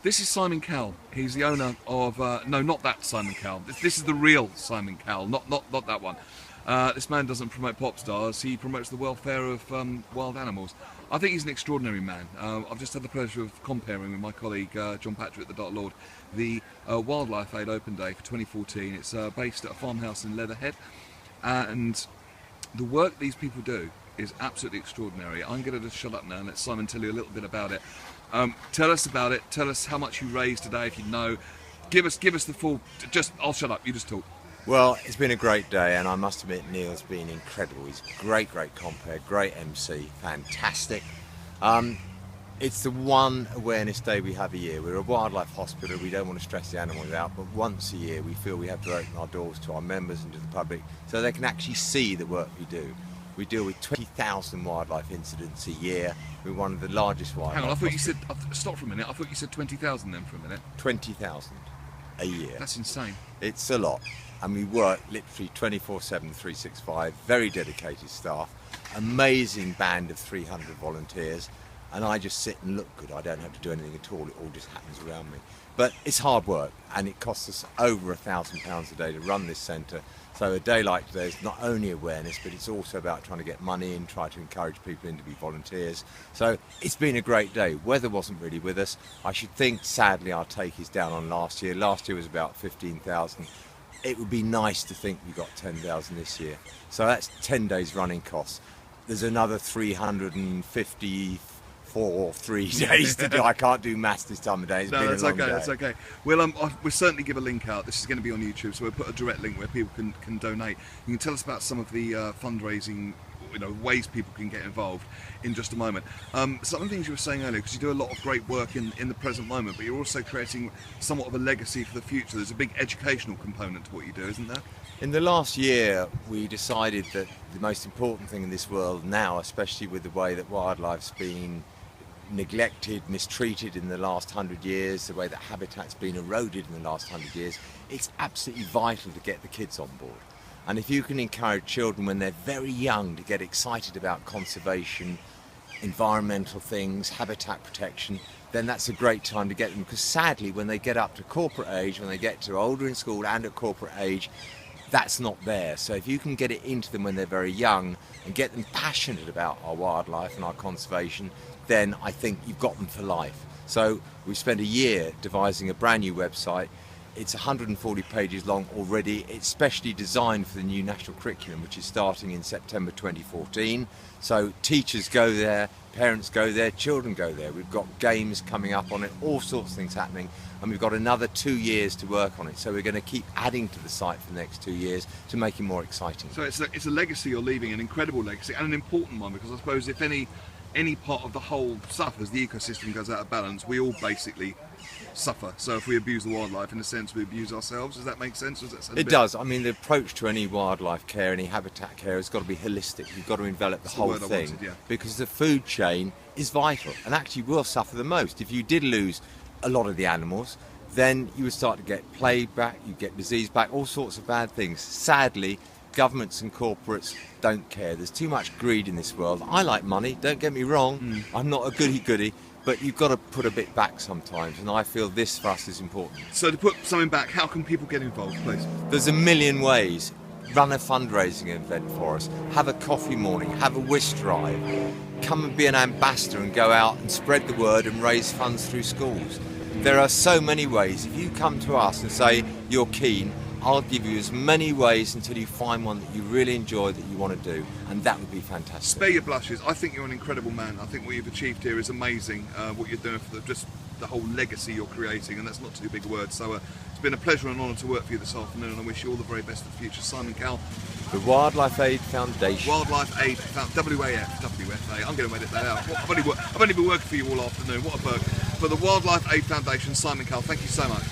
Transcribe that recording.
This is Simon Cowell. He's the owner of no, not that Simon Cowell. This is the real Simon Cowell, not that one. This man doesn't promote pop stars. He promotes the welfare of wild animals. I think he's an extraordinary man. I've just had the pleasure of comparing with my colleague John Patrick, the Dark Lord, the Wildlife Aid Open Day for 2014. It's based at a farmhouse in Leatherhead, and the work these people do is absolutely extraordinary. I'm going to just shut up now and let Simon tell you a little bit about it. Tell us about it. Tell us how much you raised today, if you know. Give us the full. I'll shut up. You just talk. Well, it's been a great day, and I must admit Neil's been incredible. He's great compere, great MC, fantastic. It's the one awareness day we have a year. We're a wildlife hospital. We don't want to stress the animals out, but once a year we feel we have to open our doors to our members and to the public so they can actually see the work we do. We deal with 20,000 wildlife incidents a year. We're one of the largest wildlife. Hang on, I thought you said. Stop for a minute. I thought you said 20,000 then for a minute. 20,000 a year. That's insane. It's a lot. And we work literally 24/7, 365. Very dedicated staff. Amazing band of 300 volunteers. And I just sit and look good. I don't have to do anything at all. It all just happens around me. But it's hard work, and it costs us over £1,000 a day to run this centre. So a day like today is not only awareness, but it's also about trying to get money in, try to encourage people in to be volunteers. So it's been a great day. Weather wasn't really with us. I should think, sadly, our take is down on last year. Last year was about 15,000. It would be nice to think we got 10,000 this year. So that's 10 days running costs. There's another 354 or 3 days to do. I can't do maths this time of day. It's been a long day. That's okay. We'll certainly give a link out. This is going to be on YouTube, so we'll put a direct link where people can donate. You can tell us about some of the fundraising, ways people can get involved in just a moment. Some of the things you were saying earlier, because you do a lot of great work in the present moment, but you're also creating somewhat of a legacy for the future. There's a big educational component to what you do, isn't there? In the last year, we decided that the most important thing in this world now, especially with the way that wildlife's been neglected, mistreated in the last 100 years, the way that habitat's been eroded in the last 100 years, it's absolutely vital to get the kids on board. And if you can encourage children when they're very young to get excited about conservation, environmental things, habitat protection, then that's a great time to get them, because sadly when they get up to corporate age, when they get to older in school and at corporate age, that's not there. So if you can get it into them when they're very young and get them passionate about our wildlife and our conservation, then I think you've got them for life. So we've spent a year devising a brand new website. It's 140 pages long already. It's specially designed for the new national curriculum, which is starting in September 2014. So teachers go there, parents go there, children go there. We've got games coming up on it, all sorts of things happening, and we've got another 2 years to work on it. So we're going to keep adding to the site for the next 2 years to make it more exciting. So it's a legacy you're leaving, an incredible legacy, and an important one, because I suppose if any part of the whole suffers, the ecosystem goes out of balance, we all basically suffer. So if we abuse the wildlife, in a sense, we abuse ourselves. Does that make sense? Does that sound It does. I mean, the approach to any wildlife care, any habitat care, has got to be holistic. You've got to envelop the whole thing, because the food chain is vital, and actually will suffer the most. If you did lose a lot of the animals, then you would start to get plague back, you get disease back, all sorts of bad things. Sadly, governments and corporates don't care. There's too much greed in this world. I like money, don't get me wrong. I'm not a goody-goody, but you've got to put a bit back sometimes, and I feel this for us is important. So to put something back, how can people get involved, please? There's a million ways. Run a fundraising event for us, have a coffee morning, have a whisk drive, come and be an ambassador and go out and spread the word and raise funds through schools. There are so many ways. If you come to us and say you're keen, I'll give you as many ways until you find one that you really enjoy, that you want to do, and that would be fantastic. Spare your blushes. I think you're an incredible man. I think what you've achieved here is amazing, what you're doing for just the whole legacy you're creating, and that's not too big a word. So it's been a pleasure and an honour to work for you this afternoon, and I wish you all the very best for the future. Simon Cowell. The Wildlife Aid Foundation. Wildlife Aid WFA. I'm going to edit that out. I've only been working for you all afternoon. What a perk. For the Wildlife Aid Foundation, Simon Cowell, thank you so much.